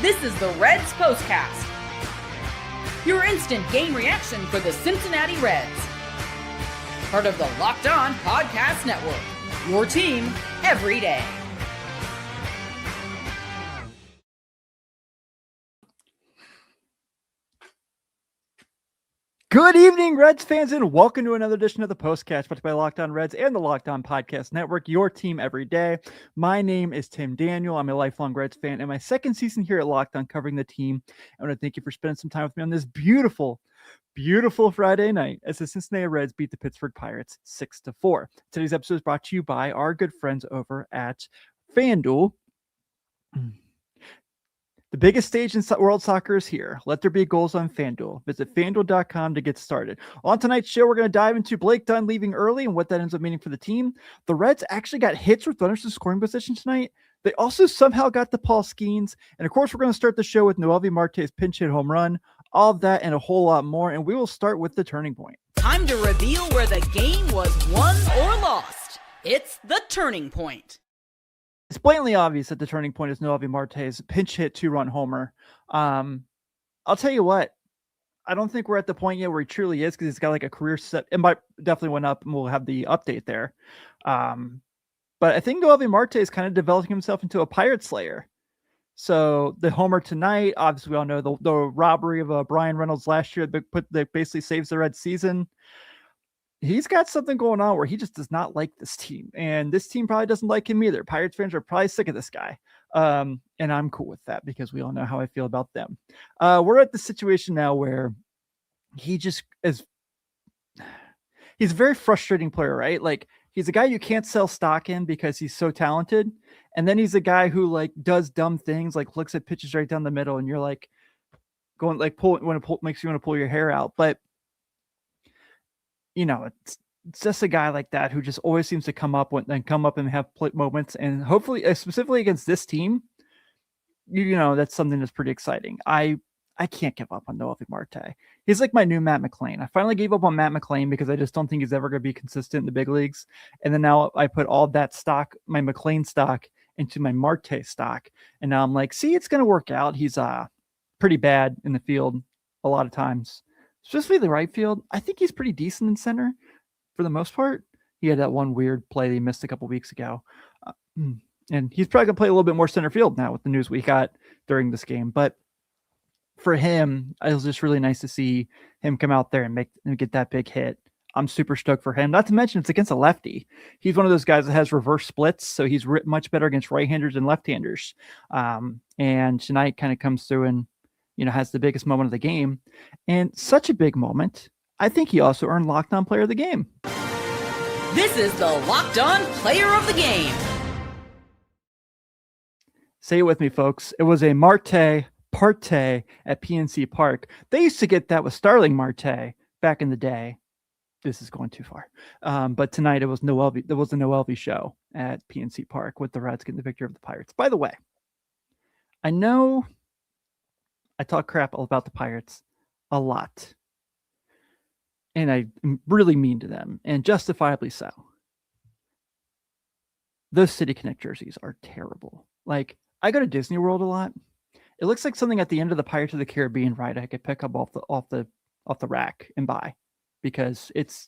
This is the Reds POSTCAST, your instant game reaction for the Cincinnati Reds. Part of the Locked On Podcast Network, your team every day. Good evening, Reds fans, and welcome to another edition of the POSTCAST, brought by Locked On Reds and the Locked On Podcast Network, your team every day. My name is Tim Daniel. I'm a lifelong Reds fan, and my second season here at Locked On covering the team. I want to thank you for spending some time with me on this beautiful Friday night as the Cincinnati Reds beat the Pittsburgh Pirates 6-4. Today's episode is brought to you by our good friends over at FanDuel. The biggest stage in world soccer is here. Let there be goals on FanDuel. Visit FanDuel.com to get started. On tonight's show, we're going to dive into Blake Dunn leaving early and what that ends up meaning for the team. The Reds actually got hits with runners in scoring position tonight. They also somehow got the Paul Skeens. And of course, we're going to start the show with Noelvi Marte's pinch hit home run. All of that and a whole lot more. And we will start with the turning point. Time to reveal where the game was won or lost. It's the turning point. It's blatantly obvious that the turning point is Noelvi Marte's pinch hit 2-run homer. I'll tell you what, I don't think we're at the point yet where he truly is, because he's got like a career set. It might definitely went up, and we'll have the update there. But I think Noelvi Marte is kind of developing himself into a pirate slayer. So the homer tonight, obviously we all know the robbery of Brian Reynolds last year that basically saves the Reds season. He's got something going on where he just does not like this team. And this team probably doesn't like him either. Pirates fans are probably sick of this guy. And I'm cool with that because we all know how I feel about them. We're at the situation now where he just is. He's a very frustrating player, right? Like, he's a guy you can't sell stock in because he's so talented. And then he's a guy who like does dumb things, like looks at pitches right down the middle. And you're like going like makes you want to pull your hair out. But you know, it's just a guy like that who just always seems to come up and have moments. And hopefully, specifically against this team, you know, that's something that's pretty exciting. I can't give up on Noelvi Marte. He's like my new Matt McLain. I finally gave up on Matt McLain because I just don't think he's ever going to be consistent in the big leagues. And then now I put all that stock, my McLain stock, into my Marte stock. And now I'm like, see, it's going to work out. He's pretty bad in the field a lot of times. Especially the right field. I think he's pretty decent in center for the most part. He had that one weird play that he missed a couple weeks ago. And he's probably going to play a little bit more center field now with the news we got during this game. But for him, it was just really nice to see him come out there and get that big hit. I'm super stoked for him. Not to mention it's against a lefty. He's one of those guys that has reverse splits, so he's much better against right-handers and left-handers. And tonight kind of comes through and has the biggest moment of the game, and such a big moment. I think he also earned Locked On Player of the Game. This is the Locked On Player of the Game. Say it with me, folks. It was a Marte Parte at PNC Park. They used to get that with Starling Marte back in the day. This is going too far. But tonight it was Noelvi. There was the Noelvi show at PNC Park with the Reds getting the victory of the Pirates. By the way, I know I talk crap about the Pirates a lot, and I'm really mean to them, and justifiably so. Those City Connect jerseys are terrible. Like, I go to Disney World a lot. It looks like something at the end of the Pirates of the Caribbean ride I could pick up off the rack and buy, because it's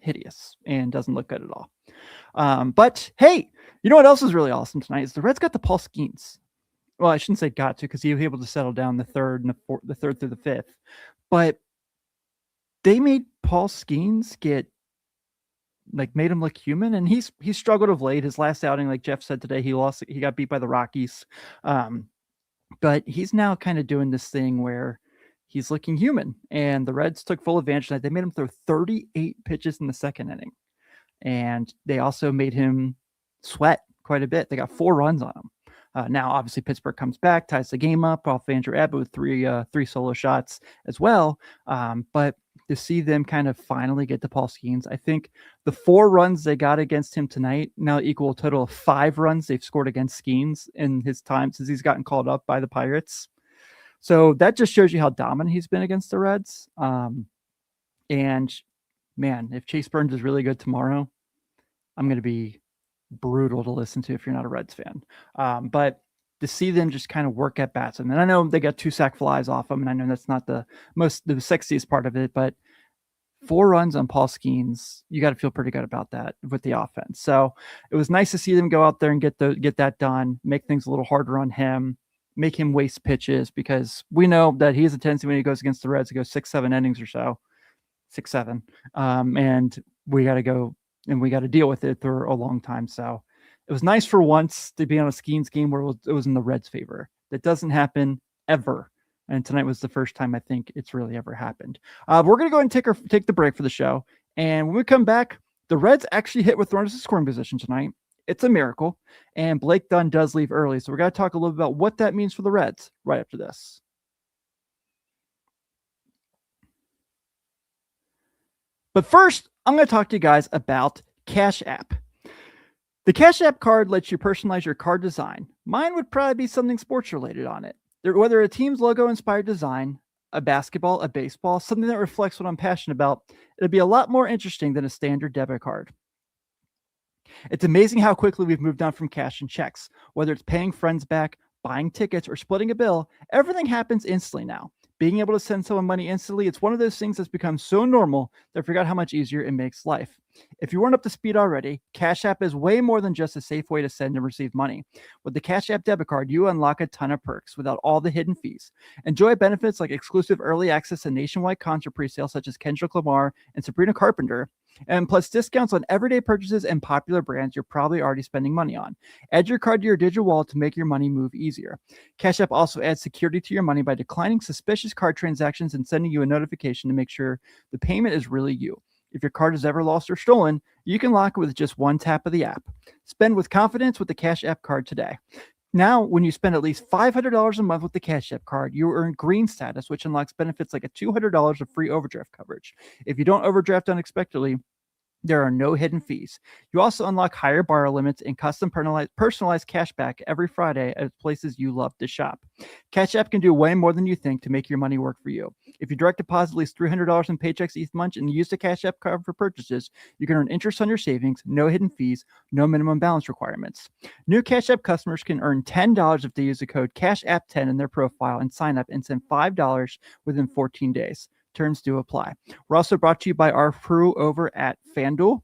hideous and doesn't look good at all. But hey, you know what else is really awesome tonight is the Reds got the Paul Skeens. Well, I shouldn't say got to, because he was able to settle down the third through the fifth. But they made Paul Skeens made him look human, and he's struggled of late. His last outing, like Jeff said today, he got beat by the Rockies. But he's now kind of doing this thing where he's looking human, and the Reds took full advantage of that. They made him throw 38 pitches in the second inning, and they also made him sweat quite a bit. They got 4 runs on him. Now, obviously, Pittsburgh comes back, ties the game up off Andrew Abbott with three solo shots as well. But to see them kind of finally get to Paul Skeens, I think the 4 runs they got against him tonight now equal a total of 5 runs they've scored against Skeens in his time since he's gotten called up by the Pirates. So that just shows you how dominant he's been against the Reds. And man, if Chase Burns is really good tomorrow, I'm going to be brutal to listen to if you're not a Reds fan. But to see them just kind of work at bats. And I know they got 2 sack flies off them, and I know that's not the sexiest part of it, but 4 runs on Paul Skeens, you got to feel pretty good about that with the offense. So it was nice to see them go out there and get that done, make things a little harder on him, make him waste pitches, because we know that he has a tendency when he goes against the Reds to go 6-7 innings or so, 6-7, and we got to go and we got to deal with it for a long time. So it was nice for once to be on a Skeens game where it was in the Reds' favor. That doesn't happen ever. And tonight was the first time I think it's really ever happened. We're going to go ahead and take the break for the show. And when we come back, the Reds actually hit with runners in scoring position tonight. It's a miracle. And Blake Dunn does leave early. So we're going to talk a little bit about what that means for the Reds right after this. But first, I'm going to talk to you guys about Cash App. The Cash App card lets you personalize your card design. Mine would probably be something sports related on it. Whether a team's logo inspired design, a basketball, a baseball, something that reflects what I'm passionate about, it'll be a lot more interesting than a standard debit card. It's amazing how quickly we've moved on from cash and checks. Whether it's paying friends back, buying tickets, or splitting a bill, everything happens instantly now. Being able to send someone money instantly, it's one of those things that's become so normal that I forgot how much easier it makes life. If you weren't up to speed already, Cash App is way more than just a safe way to send and receive money. With the Cash App debit card, you unlock a ton of perks without all the hidden fees. Enjoy benefits like exclusive early access to nationwide concert presales such as Kendrick Lamar and Sabrina Carpenter, and plus discounts on everyday purchases and popular brands you're probably already spending money on. Add your card to your digital wallet to make your money move easier. Cash App also adds security to your money by declining suspicious card transactions and sending you a notification to make sure the payment is really you. If your card is ever lost or stolen, you can lock it with just one tap of the app. Spend with confidence with the Cash App card today. Now, when you spend at least $500 a month with the Cash App card, you earn green status, which unlocks benefits like a $200 of free overdraft coverage. If you don't overdraft unexpectedly, there are no hidden fees. You also unlock higher borrow limits and custom personalized cashback every Friday at places you love to shop. Cash App can do way more than you think to make your money work for you. If you direct deposit at least $300 in paychecks each month and use the Cash App card for purchases, you can earn interest on your savings, no hidden fees, no minimum balance requirements. New Cash App customers can earn $10 if they use the code CashApp10 in their profile and sign up and send $5 within 14 days. Terms do apply. We're also brought to you by our crew over at FanDuel.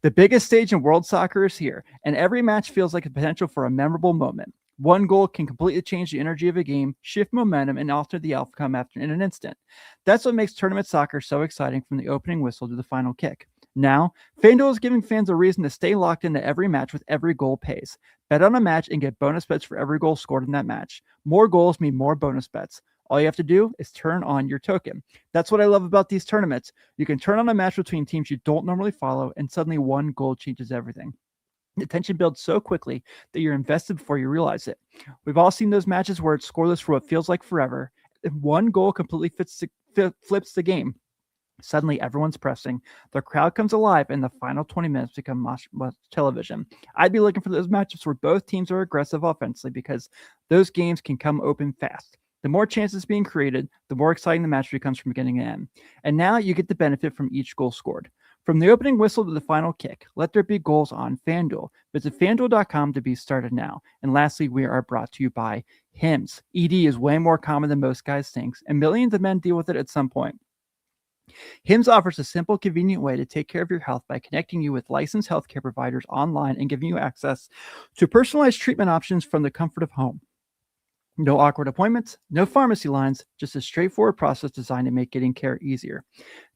The biggest stage in world soccer is here, and every match feels like a potential for a memorable moment. One goal can completely change the energy of a game, shift momentum, and alter the outcome in an instant. That's what makes tournament soccer so exciting from the opening whistle to the final kick. Now, FanDuel is giving fans a reason to stay locked into every match with every goal pays. Bet on a match and get bonus bets for every goal scored in that match. More goals mean more bonus bets. All you have to do is turn on your token. That's what I love about these tournaments. You can turn on a match between teams you don't normally follow, and suddenly one goal changes everything. The tension builds so quickly that you're invested before you realize it. We've all seen those matches where it's scoreless for what feels like forever, and one goal completely flips the game. Suddenly, everyone's pressing. The crowd comes alive, and the final 20 minutes become must television. I'd be looking for those matchups where both teams are aggressive offensively, because those games can come open fast. The more chances being created, the more exciting the match becomes from beginning to end. And now you get the benefit from each goal scored. From the opening whistle to the final kick, let there be goals on FanDuel. Visit FanDuel.com to be started now. And lastly, we are brought to you by HIMS. ED is way more common than most guys think, and millions of men deal with it at some point. HIMS offers a simple, convenient way to take care of your health by connecting you with licensed healthcare providers online and giving you access to personalized treatment options from the comfort of home. No awkward appointments, no pharmacy lines, just a straightforward process designed to make getting care easier.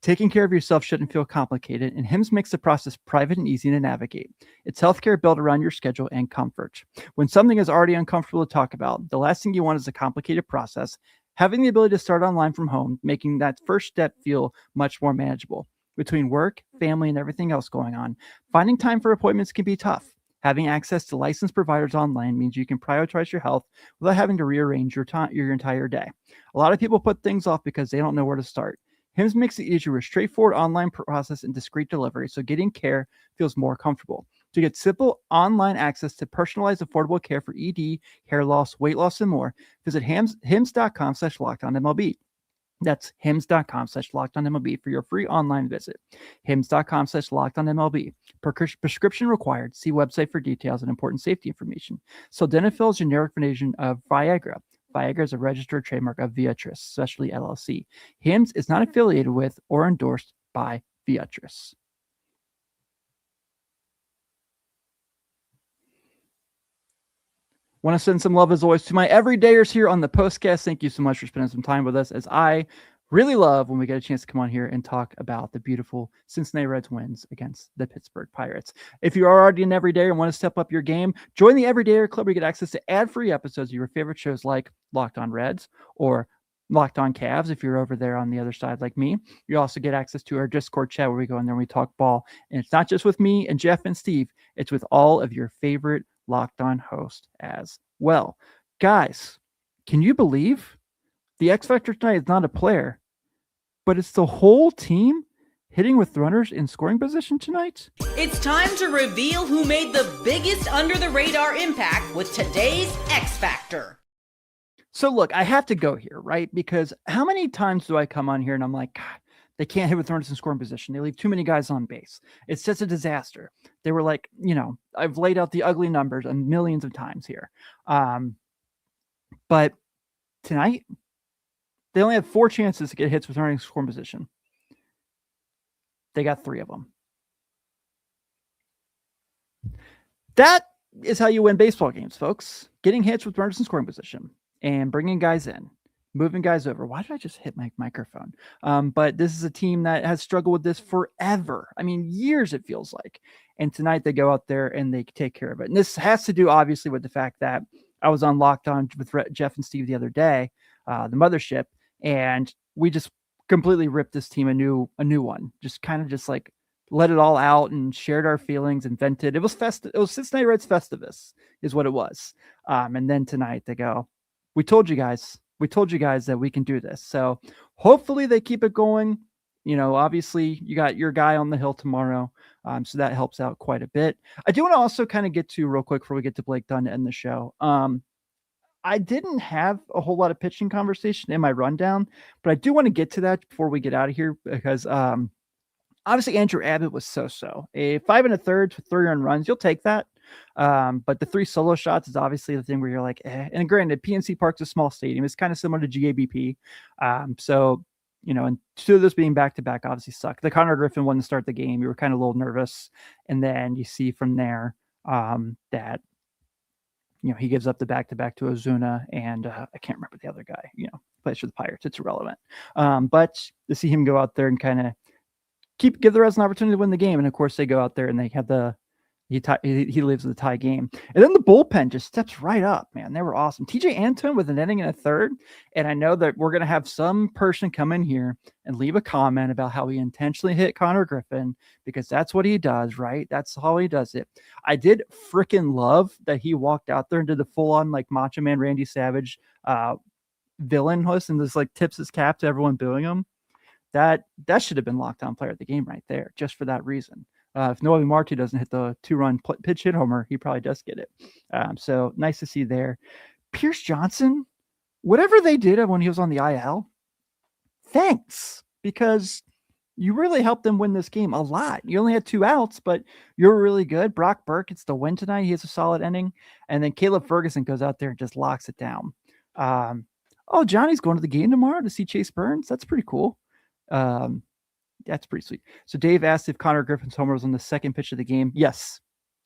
Taking care of yourself shouldn't feel complicated, and HIMS makes the process private and easy to navigate. It's healthcare built around your schedule and comfort. When something is already uncomfortable to talk about, the last thing you want is a complicated process. Having the ability to start online from home, making that first step feel much more manageable. Between work, family, and everything else going on, finding time for appointments can be tough. Having access to licensed providers online means you can prioritize your health without having to rearrange your entire day. A lot of people put things off because they don't know where to start. HIMS makes it easier with straightforward online process and discreet delivery, so getting care feels more comfortable. To get simple online access to personalized, affordable care for ED, hair loss, weight loss, and more, visit hims.com/lockedonmlb. That's hims.com/lockedonmlb for your free online visit. hims.com/lockedonmlb. Prescription required. See website for details and important safety information. Sildenafil is generic version of Viagra. Viagra is a registered trademark of Viatris, Specialty LLC. Hims is not affiliated with or endorsed by Viatris. Want to send some love as always to my everydayers here on the Postcast. Thank you so much for spending some time with us, as I really love when we get a chance to come on here and talk about the beautiful Cincinnati Reds wins against the Pittsburgh Pirates. If you are already an everydayer and want to step up your game, join the Everydayer Club where you get access to ad-free episodes of your favorite shows like Locked On Reds or Locked On Cavs. If you're over there on the other side like me, you also get access to our Discord chat where we go in there and we talk ball. And it's not just with me and Jeff and Steve. It's with all of your favorite Locked On host as well. Guys, can you believe the X Factor tonight is not a player, but it's the whole team hitting with runners in scoring position tonight? It's time to reveal who made the biggest under-the-radar impact with today's X Factor. So look, I have to go here, right? Because how many times do I come on here and I'm like, God, they can't hit with runners in scoring position. They leave too many guys on base. It's just a disaster. They were like, I've laid out the ugly numbers millions of times here. But tonight, they only had 4 chances to get hits with runners in scoring position. They got 3 of them. That is how you win baseball games, folks. Getting hits with runners in scoring position and bringing guys in. Moving guys over. Why did I just hit my microphone? But this is a team that has struggled with this forever. I mean, years it feels like. And tonight they go out there and they take care of it. And this has to do, obviously, with the fact that I was on Locked On with Jeff and Steve the other day, the mothership, and we just completely ripped this team a new one. Just kind of just like let it all out and shared our feelings and vented. It was Cincinnati Reds Festivus is what it was. And then tonight they go, we told you guys that we can do this. So hopefully they keep it going. Obviously you got your guy on the hill tomorrow. So that helps out quite a bit. I do want to also kind of get to real quick before we get to Blake Dunn to end the show. I didn't have a whole lot of pitching conversation in my rundown, but I do want to get to that before we get out of here because, obviously Andrew Abbott was so. A 5 1/3 with 3 earned runs, you'll take that. But the 3 solo shots is obviously the thing where you're like, eh. And granted, PNC Park's a small stadium. It's kind of similar to GABP. So, and 2 of those being back-to-back obviously suck. The Connor Griffin one to start the game, you were kind of a little nervous. And then you see from there that, he gives up the back-to-back to Ozuna and I can't remember the other guy, plays for the Pirates. It's irrelevant. But to see him go out there and kind of give the Reds an opportunity to win the game. And of course they go out there and they have he leaves the tie game. And then the bullpen just steps right up, man. They were awesome. TJ Antone with an inning and a third. And I know that we're going to have some person come in here and leave a comment about how he intentionally hit Connor Griffin because that's what he does, right? That's how he does it. I did freaking love that he walked out there and did the full on like Macho Man Randy Savage villain host and just like tips his cap to everyone booing him. That should have been Locked On Player of the Game right there, just for that reason. If Noelvi Marte doesn't hit the 2-run pitch hit homer, he probably does get it. So nice to see there. Pierce Johnson, whatever they did when he was on the IL, thanks, because you really helped them win this game a lot. You only had 2 outs, but you're really good. Brock Burke gets the win tonight. He has a solid inning. And then Caleb Ferguson goes out there and just locks it down. Johnny's going to the game tomorrow to see Chase Burns. That's pretty cool. That's pretty sweet. So Dave asked if Connor Griffin's homer was on the second pitch of the game. Yes.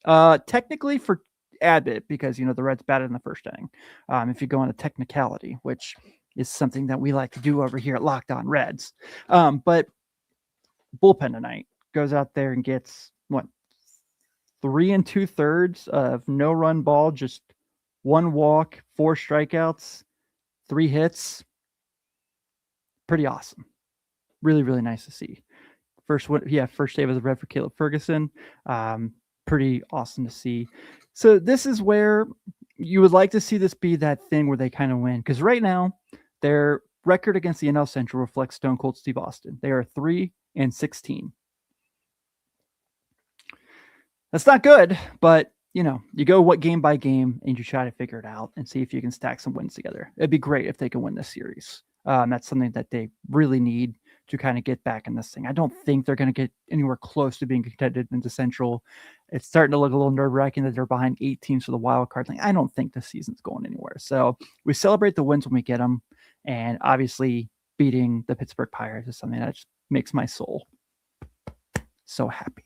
Technically for Abbott, because, the Reds batted in the first inning. If you go on a technicality, which is something that we like to do over here at Locked On Reds. But bullpen tonight goes out there and gets 3 2/3 of no run ball, just 1 walk, 4 strikeouts, 3 hits. Pretty awesome. Really, really nice to see. First save as a Red for Caleb Ferguson. Pretty awesome to see. So this is where you would like to see this be that thing where they kind of win. Because right now, their record against the NL Central reflects Stone Cold Steve Austin. They are 3-16. That's not good, but you go game by game and you try to figure it out and see if you can stack some wins together. It'd be great if they can win this series. That's something that they really need to kind of get back in this thing. I don't think they're going to get anywhere close to being contended into Central. It's starting to look a little nerve-wracking that they're behind 8 teams for the wild card. Like, I don't think the season's going anywhere. So we celebrate the wins when we get them. And obviously beating the Pittsburgh Pirates is something that just makes my soul so happy.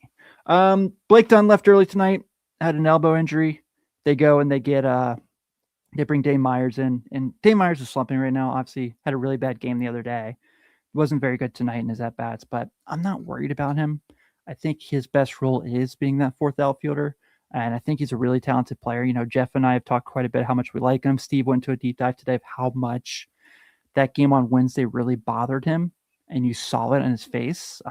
Blake Dunn left early tonight, had an elbow injury. They go and they bring Dane Myers in, and Dane Myers is slumping right now. Obviously had a really bad game the other day. Wasn't very good tonight in his at-bats, but I'm not worried about him. I think his best role is being that fourth outfielder, and I think he's a really talented player. You know, Jeff and I have talked quite a bit how much we like him. Steve went to a deep dive today of how much that game on Wednesday really bothered him, and you saw it in his face.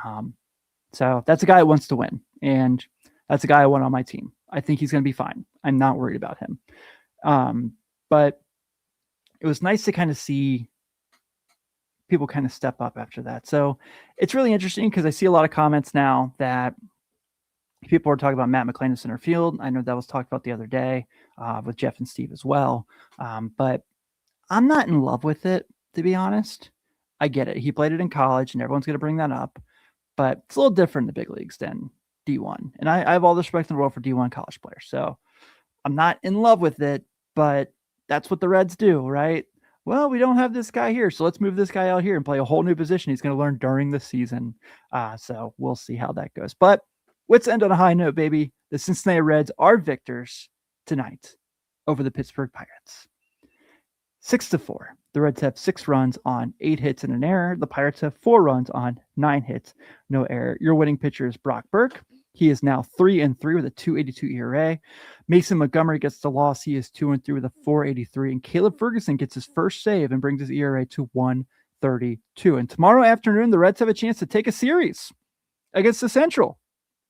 So that's a guy that wants to win, and that's a guy I want on my team. I think he's going to be fine. I'm not worried about him. But it was nice to kind of see people kind of step up after that. So it's really interesting because I see a lot of comments now that people are talking about Matt McLain in center field. I know that was talked about the other day with Jeff and Steve as well. But I'm not in love with it, to be honest. I get it. He played it in college and everyone's going to bring that up, but it's a little different in the big leagues than D1. And I have all the respect in the world for D1 college players. So I'm not in love with it, but that's what the Reds do, right? Well, we don't have this guy here, so let's move this guy out here and play a whole new position he's going to learn during the season. So we'll see how that goes. But let's end on a high note, baby. The Cincinnati Reds are victors tonight over the Pittsburgh Pirates. 6-4. The Reds have 6 runs on 8 hits and an error. The Pirates have 4 runs on 9 hits, no error. Your winning pitcher is Brock Burke. He is now 3-3 with a 2.82 ERA. Mason Montgomery gets the loss. He is 2-3 with a 4.83. And Caleb Ferguson gets his first save and brings his ERA to 1.32. And tomorrow afternoon, the Reds have a chance to take a series against the Central.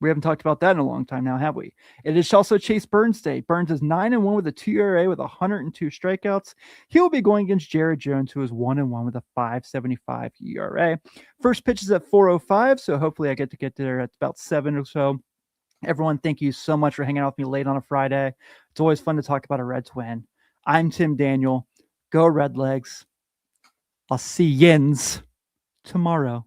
We haven't talked about that in a long time now, have we? It is also Chase Burns Day. Burns is 9-1 with a 2 ERA with 102 strikeouts. He will be going against Jared Jones, who is 1-1 with a 5.75 ERA. First pitch is at 4:05, so hopefully I get to get there at about 7 or so. Everyone, thank you so much for hanging out with me late on a Friday. It's always fun to talk about a Reds win. I'm Tim Daniel. Go Red Legs. I'll see yins tomorrow.